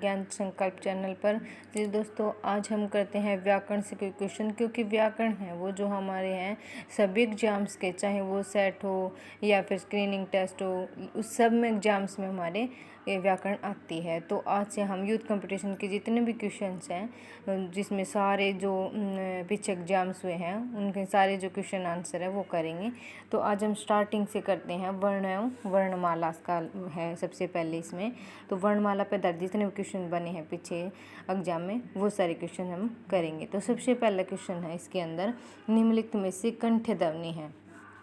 विज्ञान संकल्प चैनल पर। जी दोस्तों, आज हम करते हैं व्याकरण से कोई क्वेश्चन, क्योंकि व्याकरण है वो जो हमारे हैं सभी एग्जाम्स के, चाहे वो सेट हो या फिर स्क्रीनिंग टेस्ट हो, उस सब में एग्जाम्स में हमारे ये व्याकरण आती है। तो आज से हम यूथ कंपटीशन के जितने भी क्वेश्चंस हैं, जिसमें सारे जो पीछे एग्जाम्स हुए हैं उनके सारे जो क्वेश्चन आंसर है वो करेंगे। तो आज हम स्टार्टिंग से करते हैं। वर्णमाला का है सबसे पहले इसमें। तो वर्णमाला पे आधारित जितने भी क्वेश्चन बने हैं पीछे एग्जाम में वो सारे क्वेश्चन हम करेंगे। तो सबसे पहला क्वेश्चन है इसके अंदर, निम्नलिखित में से कंठ्य ध्वनि है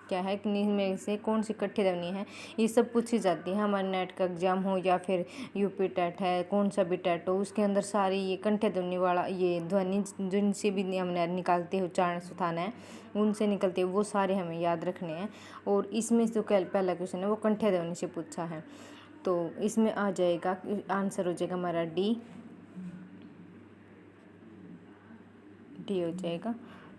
क्या है, में से कौन सी कंठ्य ध्वनि है। ये सब पूछी जाती है हमारे नेट का एग्जाम हो या फिर यूपी टेट है, कौन सा भी टेट हो, उसके अंदर सारी ये कंठ्य ध्वनि वाला ये ध्वनि जिनसे भी हमने निकालते हैं उच्चारण सुथान है उनसे निकलते हैं वो सारे हमें याद रखने हैं। और इसमें जो पहला क्वेश्चन है वो कंठ्य ध्वनि से पूछा है। तो इसमें आ जाएगा आंसर हो जाएगा हमारा डी हो जाएगा।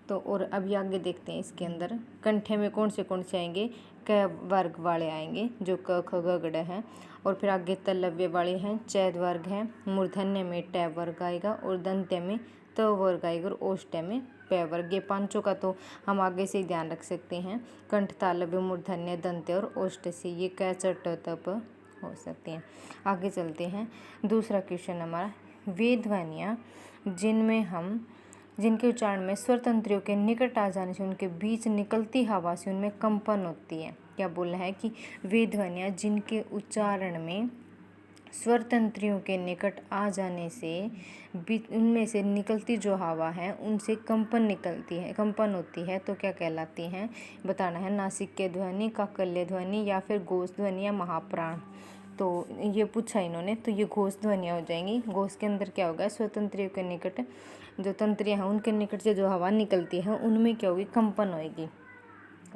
तो और अभी आगे देखते हैं इसके अंदर कंठे में कौन से आएंगे, क वर्ग वाले आएंगे जो क ख ग ग हैं। और फिर आगे तलव्य वाले हैं, चैद वर्ग हैं, मूर्धन्य में ट वर्ग आएगा और दंत्य में त वर्ग आएगा और ओष्ठ्य में प वर्ग। ये पांचों का तो हम आगे से ही ध्यान रख सकते हैं, कंठ तालव्य मूर्धन्य दंत्य और ओष्ठ्य से ये क च ट त प हो सकते हैं। आगे चलते हैं, दूसरा क्वेश्चन हमारा, वे ध्वनियाँ जिनके उच्चारण में स्वर तंत्रियों के निकट आ जाने से उनके बीच निकलती हवा से उनमें कंपन होती है। क्या बोला है कि वे ध्वनियाँ जिनके उच्चारण में स्वर तंत्रियों के निकट आ जाने से उनमें से निकलती जो हवा है उनसे कंपन होती है, तो क्या कहलाती हैं बताना है। नासिक ध्वनि, काकल्य ध्वनि या फिर घोष ध्वनि या महाप्राण। तो ये पूछा इन्होंने, तो ये घोष ध्वनियाँ हो जाएंगी। घोष के अंदर क्या होगा, स्वतंत्रियों के निकट जो तंत्रियाँ हैं उनके निकट से जो हवा निकलती है उनमें क्या होगी, कंपन होएगी।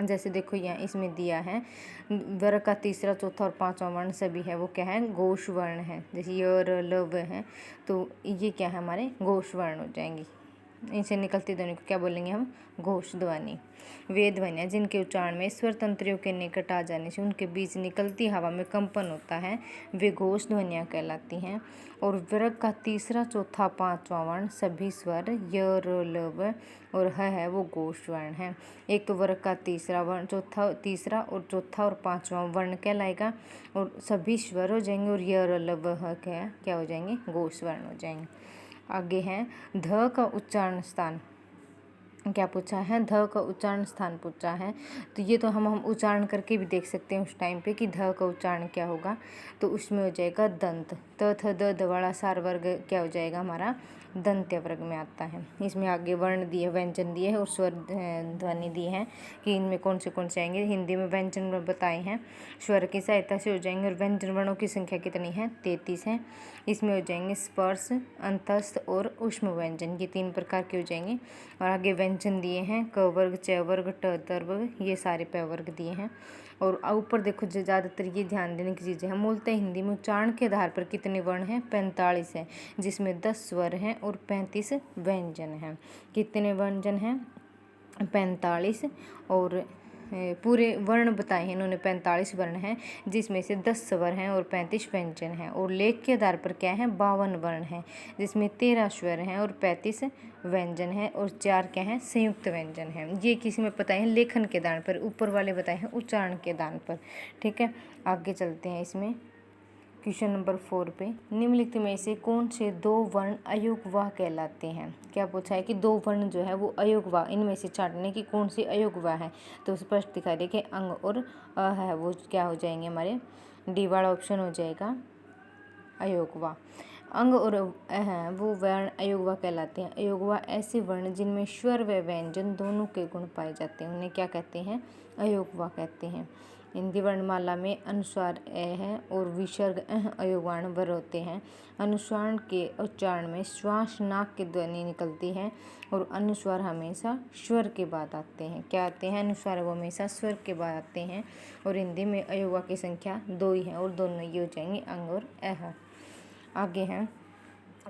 जैसे देखो यहाँ इसमें दिया है वर्ग का तीसरा, चौथा और पांचवा वर्ण सभी है वो क्या है, घोष वर्ण है। जैसे य र ल व है तो ये क्या है हमारे घोष वर्ण हो जाएंगी। इनसे निकलती ध्वनि को क्या बोलेंगे हम, घोष ध्वनि। वे ध्वनियाँ जिनके उच्चारण में स्वर तंत्रियों के निकट आ जाने से उनके बीच निकलती हवा में कंपन होता है वे घोष ध्वनियाँ कहलाती हैं। और वर्ग का तीसरा, चौथा, पांचवा वर्ण सभी स्वर य र ल व और है वो घोष वर्ण है। एक तो वर्ग का तीसरा वर्ण, तीसरा और चौथा और पांचवा वर्ण कहलाएगा और सभी स्वर हो जाएंगे और य र ल व क्या हो जाएंगे, घोष वर्ण हो जाएंगे। आगे है ध का उच्चारण स्थान। क्या पूछा है, ध का उच्चारण स्थान पूछा है। तो ये तो हम उच्चारण करके भी देख सकते हैं उस टाइम पे कि ध का उच्चारण क्या होगा। तो उसमें हो जाएगा दंत, त थ द वाला सार वर्ग क्या हो जाएगा हमारा, दंत्य वर्ग में आता है। इसमें आगे वर्ण दिए, व्यंजन दिए है और स्वर ध्वनि दी है कि इनमें कौन से आएंगे। हिंदी में व्यंजन बताए हैं, स्वर की सहायता से हो जाएंगे। और व्यंजन वर्णों की संख्या कितनी है, 33 है। इसमें हो जाएंगे स्पर्श, अंतस्थ और ऊष्म व्यंजन, ये 3 प्रकार के हो जाएंगे। और आगे व्यंजन दिए हैं क वर्ग, च वर्ग, ट त वर्ग, ये सारे प वर्ग दिए हैं। और ऊपर देखो जो ज़्यादातर ये ध्यान देने की चीज़ें हैं, मूलतः हिंदी में उच्चारण के आधार पर कितने वर्ण हैं, 45 हैं, जिसमें 10 स्वर हैं और 35 व्यंजन हैं। कितने व्यंजन हैं, 45। और पूरे वर्ण बताए हैं इन्होंने, 45 वर्ण हैं जिसमें से 10 स्वर हैं और 35 व्यंजन हैं। और लेख के आधार पर क्या है, 52 वर्ण हैं जिसमें 13 स्वर हैं और 35 व्यंजन हैं और 4 क्या हैं, संयुक्त व्यंजन हैं। ये किसी में बताए हैं लेखन के दान पर, ऊपर वाले बताए हैं उच्चारण के दान पर। ठीक है, आगे चलते हैं। इसमें क्वेश्चन नंबर 4 पे, निम्नलिखित में से कौन से 2 वर्ण अयोगवाह कहलाते हैं। क्या पूछा है कि 2 वर्ण जो है वो अयोगवाह, इनमें से छांटने की कौन सी अयोगवाह है। तो स्पष्ट दिखाई दे कि अंग और अ है वो क्या हो जाएंगे हमारे, डी वाला ऑप्शन हो जाएगा अयोगवाह। अंग और अ है वो वर्ण अयोगवाह कहलाते हैं। अयोगवाह ऐसे वर्ण जिनमें स्वर व व्यंजन दोनों के गुण पाए जाते हैं उन्हें क्या कहते हैं, अयोगवाह कहते हैं। हिंदी वर्णमाला में अनुस्वार ए है और विसर्ग अयोगवाण वर होते हैं। अनुस्वार के उच्चारण में श्वास नाक की ध्वनि निकलती है और अनुस्वार हमेशा स्वर के बाद आते हैं। क्या आते हैं, अनुस्वार वो हमेशा स्वर के बाद आते हैं। और हिंदी में अयोगवाह की संख्या 2 ही है और दोनों ये हो जाएंगे अंग और अह। आगे हैं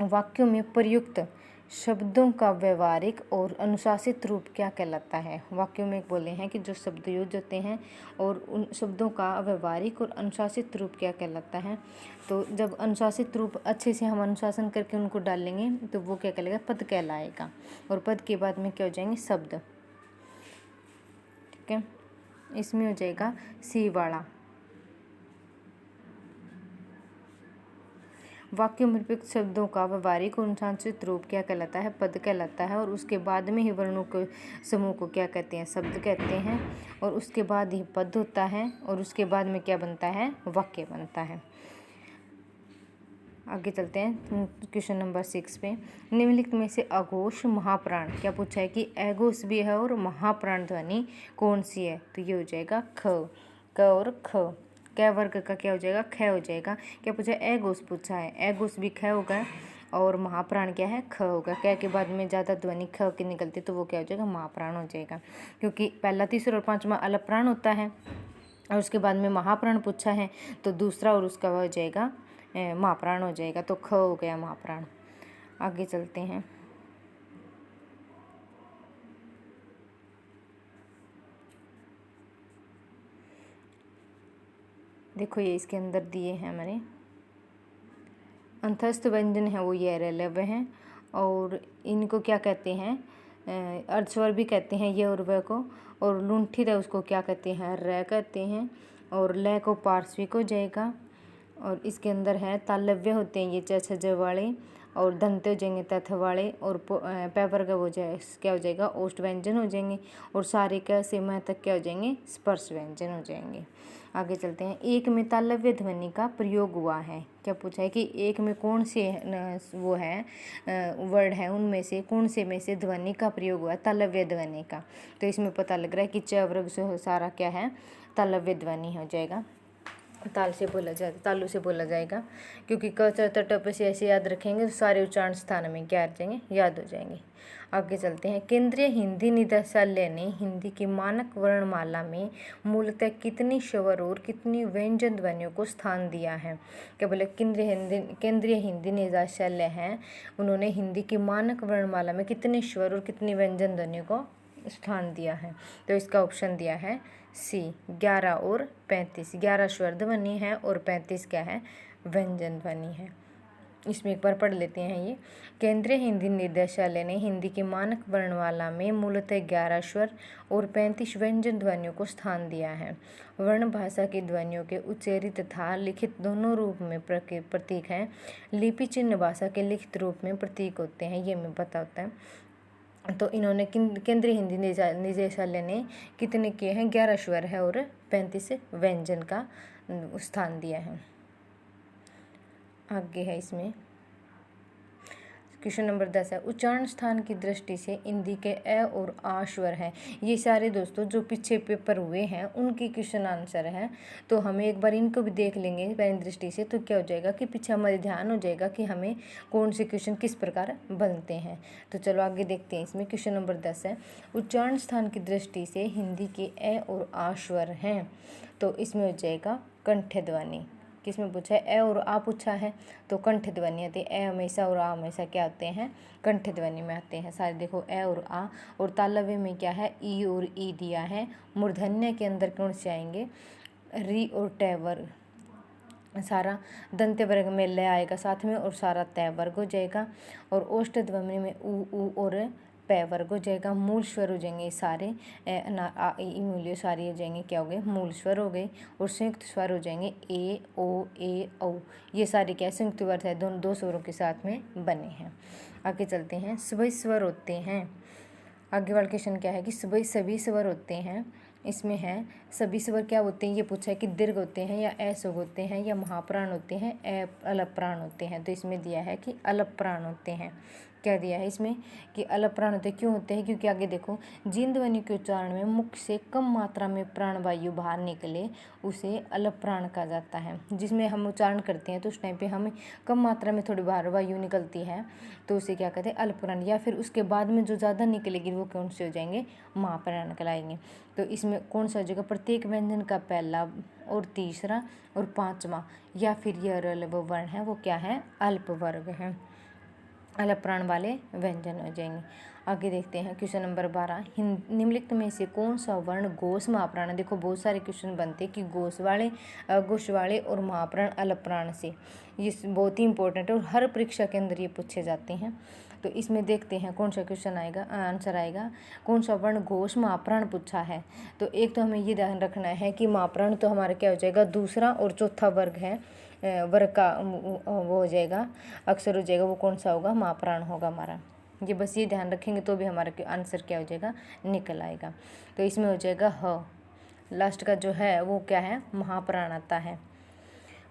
वाक्यों में प्रयुक्त शब्दों का व्यवहारिक और अनुशासित रूप क्या कहलाता है। वाक्यों में बोले हैं कि जो शब्द यूज होते हैं और उन शब्दों का व्यवहारिक और अनुशासित रूप क्या कहलाता है। तो जब अनुशासित रूप अच्छे से हम अनुशासन करके उनको डालेंगे तो वो क्या कहलाएगा, पद कहलाएगा। और पद के बाद में क्या हो जाएंगे, शब्द। ठीक है, इसमें हो जाएगा सी वाला। वाक्यों में प्रयुक्त शब्दों का व्यवहारिक और अनुशासित रूप क्या कहलाता है, पद कहलाता है। और उसके बाद में ही वर्णों के समूह को क्या कहते हैं, शब्द कहते हैं। और उसके बाद ही पद होता है और उसके बाद में क्या बनता है, वाक्य बनता है। आगे चलते हैं क्वेश्चन नंबर 6 पे। निम्नलिखित में से अघोष महाप्राण क्या पूछा है कि अघोष भी है और महाप्राण ध्वनि कौन सी है। तो ये हो जाएगा ख। क और ख। क वर्ग का क्या हो जाएगा, ख हो जाएगा। क्या पूछा है, अघोष पूछा है। अघोष भी ख होगा और महाप्राण क्या है, ख होगा। क के बाद में ज़्यादा ध्वनि ख की निकलती तो वो क्या हो जाएगा, महाप्राण हो जाएगा। क्योंकि पहला, तीसरा और पांचवा अलग प्राण होता है और उसके बाद में महाप्राण पूछा है तो दूसरा और उसका हो जाएगा महाप्राण हो जाएगा। तो ख हो गया महाप्राण। आगे चलते हैं। देखो ये इसके अंदर दिए हैं हमारे अंतस्थ व्यंजन है वो ये रेलव्य हैं और इनको क्या कहते हैं, अर्धस्वर भी कहते हैं ये और वह को। और लुंठित है उसको क्या कहते हैं, र कहते हैं। और लय को पार्श्विक हो जाएगा। और इसके अंदर है तालव्य होते हैं ये च छ ज वाले और दंते हो जाएंगे तथ वाले। और पै वर्ग हो जाए क्या हो जाएगा, ओष्ठ व्यंजन हो जाएंगे। और सारे का से म तक क्या हो जाएंगे, स्पर्श व्यंजन हो जाएंगे। आगे चलते हैं। एक में तालव्य ध्वनि का प्रयोग हुआ है। क्या पूछा है कि एक में कौन से वो है वर्ड है, उनमें से कौन से में से ध्वनि का प्रयोग हुआ है, तालव्य ध्वनि का। तो इसमें पता लग रहा है कि च वर्ग से सारा क्या है, तालव्य ध्वनि हो जाएगा। ताल से बोला जाएगा, तालु से बोला जाएगा। क्योंकि क च त ट प से ऐसे याद रखेंगे तो सारे उच्चारण स्थान में क्या आ जाएंगे, याद हो जाएंगे। आगे चलते हैं। केंद्रीय हिंदी निदेशालय ने हिंदी की मानक वर्णमाला में मूलतः कितनी स्वर और कितनी व्यंजन ध्वनियों को स्थान दिया है। क्या बोले, केंद्रीय हिंदी निदेशालय है, उन्होंने हिंदी की मानक वर्णमाला में कितने स्वर और कितनी व्यंजन ध्वनियों को स्थान दिया है। तो इसका ऑप्शन दिया है सी, 11 और 35। 11 स्वर ध्वनि है और 35 क्या है, व्यंजन ध्वनि है। इसमें एक बार पढ़ लेते हैं ये। केंद्रीय हिंदी निदेशालय ने हिंदी की मानक वर्णमाला में मूलतः 11 स्वर और 35 व्यंजन ध्वनियों को स्थान दिया है। वर्ण भाषा की ध्वनियों के उच्चारित तथा लिखित दोनों रूप में प्रतीक हैं। लिपि चिन्ह भाषा के लिखित रूप में प्रतीक होते हैं, ये हमें पता होता है। तो इन्होंने केंद्रीय हिंदी निदेशालय ने कितने किए हैं, 11 स्वर है और 35 व्यंजन का स्थान दिया है। आगे है इसमें क्वेश्चन नंबर 10 है। उच्चारण स्थान की दृष्टि से हिंदी के अ और आ स्वर हैं। ये सारे दोस्तों जो पीछे पेपर हुए हैं उनकी क्वेश्चन आंसर है। तो हमें एक बार इनको भी देख लेंगे पहली दृष्टि से, तो क्या हो जाएगा कि पीछे हमारे ध्यान हो जाएगा कि हमें कौन से क्वेश्चन किस प्रकार बनते हैं। तो चलो आगे देखते हैं। इसमें क्वेश्चन नंबर 10 है। उच्चारण स्थान की दृष्टि से हिंदी के अ और आ स्वर हैं। तो इसमें हो जाएगा कंठ ध्वनि। किसमें पूछा है, अ और आ पूछा है तो कंठ ध्वनि आती है। अ हमेशा और आ हमेशा क्या आते हैं, कंठ ध्वनि में आते हैं सारे। देखो अ और आ। और तालव्य में क्या है, ई और ई दिया है। मूर्धन्य के अंदर कौन से आएंगे, री और ट वर्ग। सारा दंत्य वर्ग में ल आएगा साथ में और सारा तय वर्ग हो जाएगा। और ओष्ठ ध्वनि में ऊ और पै वर्ग हो जाएगा। मूल स्वर हो जाएंगे सारे, आ ई मूल्य सारे हो जाएंगे क्या हो गए, मूल स्वर हो गए। और संयुक्त स्वर हो जाएंगे ए ओ ए औ। ये सारे क्या संयुक्त वर्ग है, दोनों 2 स्वरों के साथ में बने हैं। आगे चलते हैं। सभी स्वर होते हैं। आगे वाला क्वेश्चन क्या है कि सभी स्वर होते हैं। इसमें है सभी स्वर क्या होते हैं, ये पूछा है कि दीर्घ होते हैं या असुग होते हैं या महाप्राण होते हैं, अलग प्राण होते हैं। तो इसमें दिया है कि अलग प्राण होते हैं। क्या दिया है इसमें कि अलग प्राण होते क्यों होते हैं, क्योंकि आगे देखो, जिन ध्वनि के उच्चारण में मुख से कम मात्रा में प्राणवायु बाहर निकले उसे अलग प्राण कहा जाता है। जिसमें हम उच्चारण करते हैं तो उस टाइम पे हमें कम मात्रा में थोड़ी बाहर वायु निकलती है तो उसे क्या कहते हैं, अलग प्राण। या फिर उसके बाद में जो ज़्यादा निकलेगी वो कौन से हो जाएंगे, महाप्राण कहलाएंगे। तो इसमें कौन सा हो जाएगा, प्रत्येक व्यंजन का पहला और तीसरा और पांचवा या फिर यह वर्ण है वो क्या है, अल्प वर्ग है। अलप्राण वाले व्यंजन हो जाएंगे। आगे देखते हैं क्वेश्चन नंबर 12, निम्नलिखित में से कौन सा वर्ण घोष महाप्राण है। देखो बहुत सारे क्वेश्चन बनते हैं कि घोष वाले और महाप्राण अलप्राण से, ये बहुत ही इंपॉर्टेंट है और हर परीक्षा के अंदर ये पूछे जाते हैं। तो इसमें देखते हैं कौन सा क्वेश्चन आएगा, आंसर आएगा कौन सा वर्ण घोष महाप्राण पूछा है। तो एक तो हमें ये ध्यान रखना है कि महाप्राण तो हमारा क्या हो जाएगा, दूसरा और चौथा वर्ग है, वर्ग का वो हो जाएगा, अक्षर हो जाएगा, वो कौन सा होगा, महाप्राण होगा हमारा। ये बस ये ध्यान रखेंगे तो भी हमारा आंसर क्या हो जाएगा, निकल आएगा। तो इसमें हो जाएगा ह, लास्ट का जो है वो क्या है, महाप्राण आता है।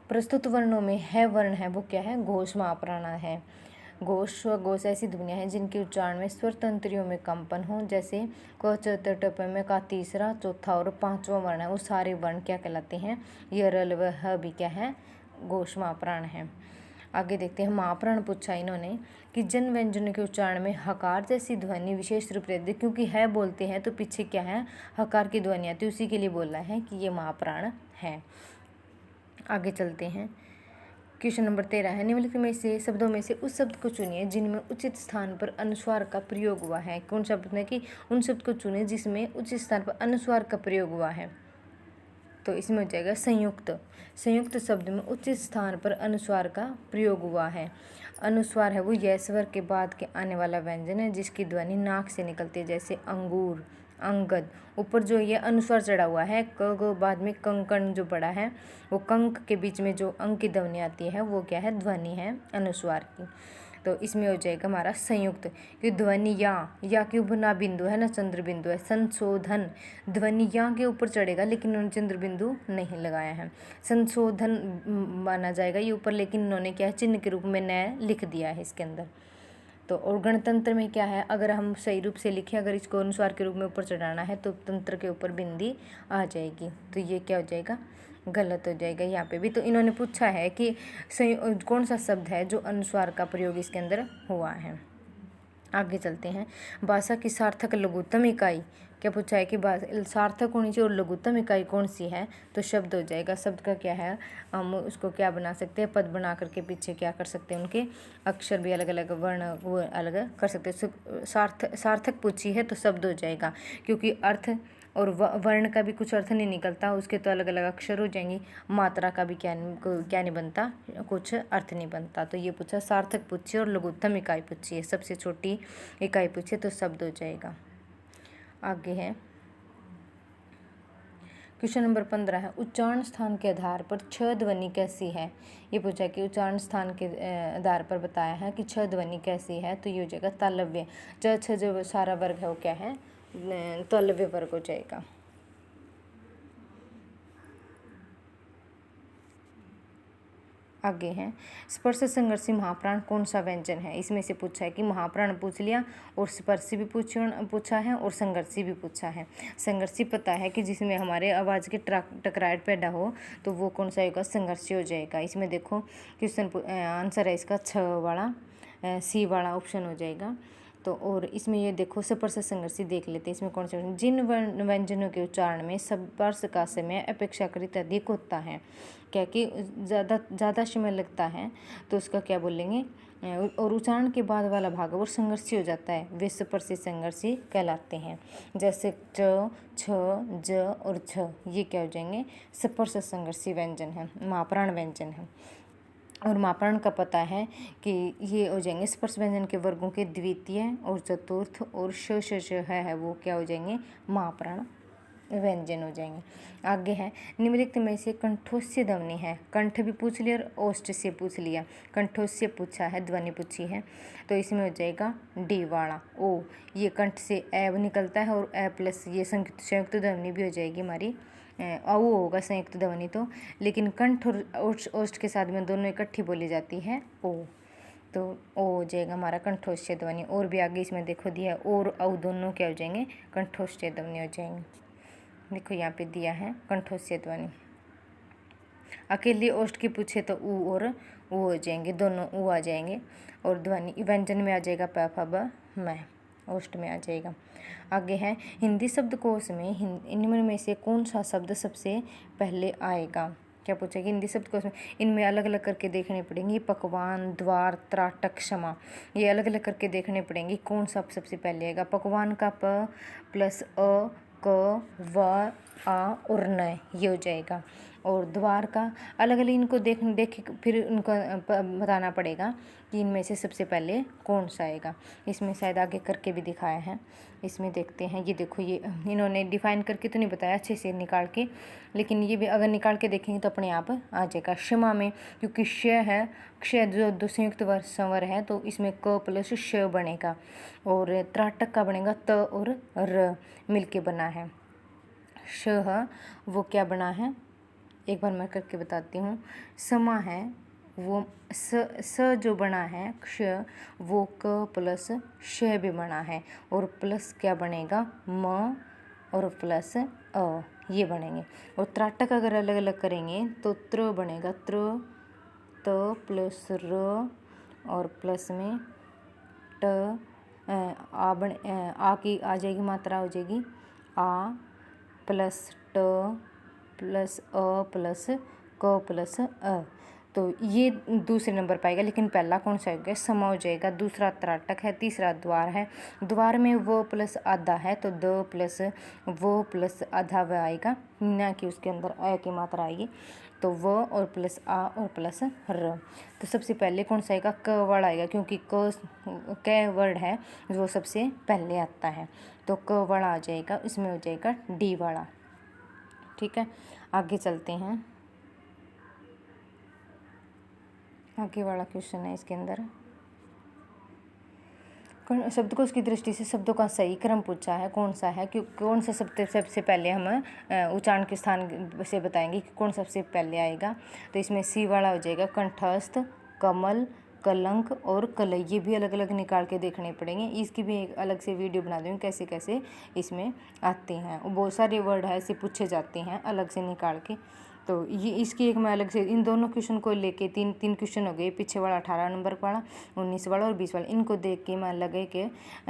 प्रस्तुत वर्णों में है वर्ण है वो क्या है, घोष महाप्राण है। घोष व घोष ऐसी ध्वनियाँ हैं जिनके उच्चारण में स्वर तंत्रियों में कंपन हो, जैसे क च त ट प में का तीसरा, चौथा और पांचवा वर्ण है वो सारे वर्ण क्या कहलाते हैं, य र ल व ह भी क्या है, घोष महाप्राण है। आगे देखते हैं, महाप्राण पूछा इन्होंने कि जन व्यंजनों के उच्चारण में हकार जैसी ध्वनि विशेष रूप रहती है, क्योंकि है बोलते हैं तो पीछे क्या है, हकार की ध्वनि आती है, उसी के लिए बोला है कि ये महाप्राण है। आगे चलते हैं, क्वेश्चन नंबर 13 है, निम्नलिखित में से शब्दों में से उस शब्द को चुनिए जिनमें उचित स्थान पर अनुस्वार का प्रयोग हुआ है। कौन शब्द है कि उन शब्द को चुनिए जिसमें उचित स्थान पर अनुस्वार का प्रयोग हुआ है। तो इसमें हो जाएगा संयुक्त। संयुक्त शब्द में उचित स्थान पर अनुस्वार का प्रयोग हुआ है। अनुस्वार है वो यह स्वर के बाद के आने वाला व्यंजन है जिसकी ध्वनि नाक से निकलती है, जैसे अंगूर, अंगद। ऊपर जो ये अनुस्वार चढ़ा हुआ है, क बाद में कंकण जो बड़ा है, वो कंक के बीच में जो अंक की ध्वनि आती है वो क्या है, ध्वनि है अनुस्वार की। तो इसमें हो जाएगा हमारा संयुक्त, कि ध्वनि या के ऊपर ना बिंदु है ना चंद्र बिंदु है। संशोधन, ध्वनि या के ऊपर चढ़ेगा लेकिन उन्होंने चंद्र बिंदु नहीं लगाया है, संशोधन माना जाएगा ये ऊपर, लेकिन उन्होंने क्या है, चिन्ह के रूप में न लिख दिया है इसके अंदर। तो और गणतंत्र में क्या है, अगर हम सही रूप से लिखें, अगर इसको अनुस्वार के रूप में ऊपर चढ़ाना है तो तंत्र के ऊपर बिंदी आ जाएगी, तो ये क्या हो जाएगा, गलत हो जाएगा यहाँ पे भी। तो इन्होंने पूछा है कि कौन सा शब्द है जो अनुस्वार का प्रयोग इसके अंदर हुआ है। आगे चलते हैं, भाषा की सार्थक लघुत्तम इकाई, क्या पूछा है कि सार्थक होनी चाहिए और लघुत्तम इकाई कौन सी है, तो शब्द हो जाएगा। शब्द का क्या है, हम उसको क्या बना सकते हैं, पद बना करके पीछे क्या कर सकते हैं, उनके अक्षर भी अलग अलग, वर्ण वो अलग कर सकते हैं। सार्थक पूछी है तो शब्द हो जाएगा, क्योंकि अर्थ और वर्ण का भी कुछ अर्थ नहीं निकलता, उसके तो अलग अलग अक्षर हो जाएंगी, मात्रा का भी क्या नहीं बनता, कुछ अर्थ नहीं बनता। तो ये पूछा, सार्थक पूछिए और लघुत्तम इकाई पूछिए, सबसे छोटी इकाई पूछिए तो शब्द हो जाएगा। आगे है क्वेश्चन नंबर 15 है, उच्चारण स्थान के आधार पर छह ध्वनि कैसी है। ये पूछा कि उच्चारण स्थान के आधार पर बताया है कि छह ध्वनि कैसी है, तो ये हो जाएगा तालव्य। छ जो सारा वर्ग है वो क्या है, तालव्य वर्ग हो जाएगा। आगे है, स्पर्श संघर्षी महाप्राण कौन सा व्यंजन है। इसमें से पूछा है कि महाप्राण पूछ लिया और स्पर्शी भी पूछा है और संघर्षी भी पूछा है। संघर्षी पता है कि जिसमें हमारे आवाज़ के टकराहट पैदा हो तो वो कौन सा होगा, संघर्षी हो जाएगा। इसमें देखो क्वेश्चन आंसर है इसका 6 वाला, सी वाला ऑप्शन हो जाएगा। तो और इसमें ये देखो स्पर्श संघर्षी देख लेते हैं, इसमें कौन से, जिन व्यंजनों के उच्चारण में स्पर्श का समय अपेक्षाकृत अधिक होता है, क्या कि ज़्यादा समय लगता है तो उसका क्या बोलेंगे, और उच्चारण के बाद वाला भाग वो संघर्षी हो जाता है, वे स्पर्शी संघर्षी कहलाते हैं। जैसे च, छ, ज और झ, ये क्या हो जाएंगे, स्पर्श संघर्षी व्यंजन है, महाप्राण व्यंजन है। और महाप्राण का पता है कि ये हो जाएंगे स्पर्श व्यंजन के वर्गों के द्वितीय और चतुर्थ और श है वो क्या हो जाएंगे, महाप्राण व्यंजन हो जाएंगे। आगे है, निम्नलिखित में से कंठोस्य ध्वनि है। कंठ भी पूछ लिया और ओष्ठ से पूछ लिया, कंठोस्य पूछा है, ध्वनि पूछी है, तो इसमें हो जाएगा डी वाला ओ। ये कंठ से ए निकलता है और ए प्लस ये संयुक्त ध्वनि भी हो जाएगी हमारी, औ होगा संयुक्त ध्वनि तो, लेकिन कंठ और ओष्ठ के साथ में दोनों इकट्ठी बोली जाती है ओ, तो ओ हो जाएगा हमारा कंठोष्य ध्वनि। और भी आगे इसमें देखो दिया है, और औ दोनों क्या हो जाएंगे, कंठोष्य ध्वनि हो जाएंगे। देखो यहाँ पे दिया है कंठोष्य ध्वनि। अकेली ओष्ठ की पूछे तो ऊ और ऊ हो जाएंगे, दोनों ऊ आ जाएंगे। और ध्वनि व्यंजन में आ जाएगा प फ ब मैं, ओष्ठ में आ जाएगा। आगे है, हिंदी शब्दकोश में निम्न में से कौन सा शब्द सबसे पहले आएगा। क्या पूछा कि हिंदी शब्दकोश में इनमें अलग अलग करके देखने पड़ेंगे। पकवान, द्वार, त्राटक, क्षमा, ये अलग अलग करके देखने पड़ेंगे कौन सा सबसे पहले आएगा। पकवान का प प्लस अ, क, व, आ और न ये हो जाएगा। और द्वार का अलग अलग इनको देख फिर उनको बताना पड़ेगा कि इनमें से सबसे पहले कौन सा आएगा। इसमें शायद आगे करके भी दिखाया है, इसमें देखते हैं। ये देखो, ये इन्होंने डिफाइन करके तो नहीं बताया अच्छे से निकाल के, लेकिन ये भी अगर निकाल के देखेंगे तो अपने आप आ जाएगा। क्षमा में क्योंकि श है, क्ष जो दो संयुक्त संवर है तो इसमें क प्लस श बनेगा। और त्राटक का बनेगा त और र मिलके बना है। श है वो क्या बना है, एक बार मैं करके बताती हूँ। समा है वो स जो बना है क्ष वो क प्लस श भी बना है। और प्लस क्या बनेगा म और प्लस अ ये बनेंगे। और त्राटक अगर अलग अलग करेंगे तो त्र बनेगा, त्र त प्लस र और प्लस में ट आ की आ जाएगी, मात्रा हो जाएगी आ प्लस ट प्लस अ प्लस क प्लस अ। तो ये दूसरे नंबर पाएगा, लेकिन पहला कौन सा हो गया, समा हो जाएगा। दूसरा त्राटक है, तीसरा द्वार है। द्वार में वो प्लस आधा है तो द प्लस वो प्लस आधा व आएगा, ना कि उसके अंदर अ की मात्रा आएगी। तो व और प्लस आ और प्लस र। तो सबसे पहले कौन सा आएगा, क वर्ड आएगा, क्योंकि क वर्ड है वो सबसे पहले आता है। तो क वर्ड आ जाएगा, इसमें हो जाएगा डी वाला। ठीक है, आगे चलते हैं। आगे वाला क्वेश्चन है, इसके अंदर शब्दकोश की दृष्टि से शब्दों का सही क्रम पूछा है, कौन सा है, क्यों कौन सा शब्द सबसे पहले हम उच्चारण के स्थान से बताएंगे कि कौन सबसे पहले आएगा। तो इसमें सी वाला हो जाएगा कंठस्थ, कमल, कलंक और कलई। ये भी अलग अलग निकाल के देखने पड़ेंगे, इसकी भी एक अलग से वीडियो बना दूँगी कैसे कैसे इसमें आते हैं। बहुत सारे वर्ड है ऐसे पूछे जाते हैं अलग से निकाल के। तो ये इसकी एक मैं अलग से इन दोनों क्वेश्चन को लेके तीन क्वेश्चन हो गए, पीछे वाला 18 नंबर वाला, 19 वाला और 20 वाला, इनको देख के मैं अलग के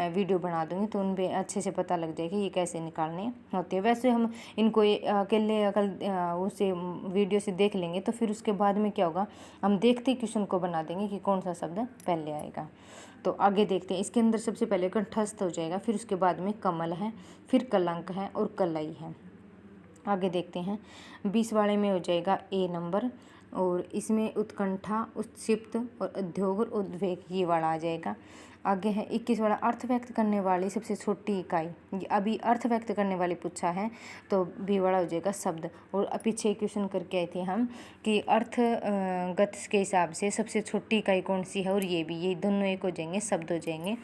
वीडियो बना दूंगी, तो उन पर अच्छे से पता लग जाएगा ये कैसे निकालने होते हैं। वैसे हम इनको अकेले उसे वीडियो से देख लेंगे तो फिर उसके बाद में क्या होगा, हम देखते क्वेश्चन को बना देंगे कि कौन सा शब्द पहले आएगा। तो आगे देखते हैं, इसके अंदर सबसे पहले कंठस्थ हो जाएगा, फिर उसके बाद में कमल है, फिर कलंक है और कलई है। आगे देखते हैं, 20 वाले में हो जाएगा ए नंबर, और इसमें उत्कंठा, उत्क्षिप्त और उद्योग और उद्वेग ये वाला आ जाएगा। आगे है 21 वाला, अर्थ व्यक्त करने वाली सबसे छोटी इकाई। ये अभी अर्थ व्यक्त करने वाली पूछा है, तो बी वाला हो जाएगा शब्द। और पीछे क्वेश्चन करके आए थे हम कि अर्थ गत के हिसाब से सबसे छोटी इकाई कौन सी है, और ये दोनों एक हो जाएंगे, शब्द हो जाएंगे।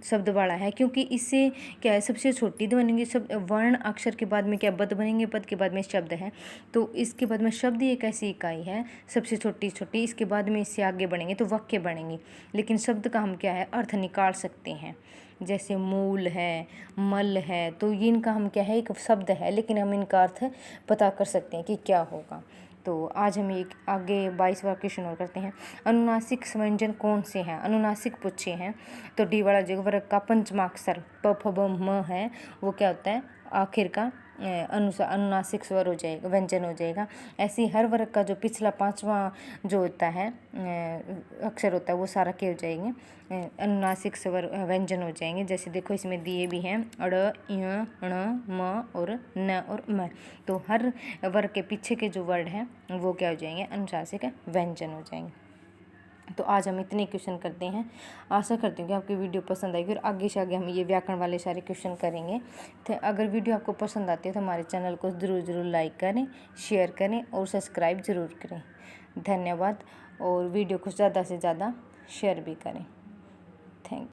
शब्द वाला है क्योंकि इससे क्या है, सबसे छोटी तो बनेंगे शब्द, वर्ण अक्षर के बाद में क्या पद बनेंगे, पद के बाद में शब्द है, तो इसके बाद में शब्द ही एक ऐसी इकाई है सबसे छोटी, इसके बाद में इससे आगे बढ़ेंगे तो वाक्य बनेंगे। लेकिन शब्द का हम क्या है, अर्थ निकाल सकते हैं। जैसे मूल है, मल है, तो ये इनका हम क्या है, एक शब्द है, लेकिन हम इनका अर्थ पता कर सकते हैं कि क्या होगा। तो आज हम एक आगे 22वां क्वेश्चन और करते हैं। अनुनासिक व्यंजन कौन से हैं, अनुनासिक पूछे हैं, तो डी वाला जो वर्ग का पंचमाक्षर प फ ब म है वो क्या होता है, आखिर का अनुनासिक स्वर हो जाएगा, व्यंजन हो जाएगा। ऐसे ही हर वर्ग का जो पिछला 5वां जो होता है अक्षर होता है वो सारा क्या हो जाएंगे, अनुनासिक स्वर व्यंजन हो जाएंगे। जैसे देखो इसमें दिए भी हैं अड़, य, ण, म और न और म। तो हर वर्ग के पीछे के जो वर्ड हैं वो क्या हो जाएंगे, अनुनासिक व्यंजन हो जाएंगे। तो आज हम इतने क्वेश्चन करते हैं। आशा करती हूँ कि आपकी वीडियो पसंद आएगी, और आगे से आगे हम ये व्याकरण वाले सारे क्वेश्चन करेंगे। तो अगर वीडियो आपको पसंद आती है तो हमारे चैनल को ज़रूर लाइक करें, शेयर करें और सब्सक्राइब ज़रूर करें। धन्यवाद, और वीडियो को ज़्यादा से ज़्यादा शेयर भी करें।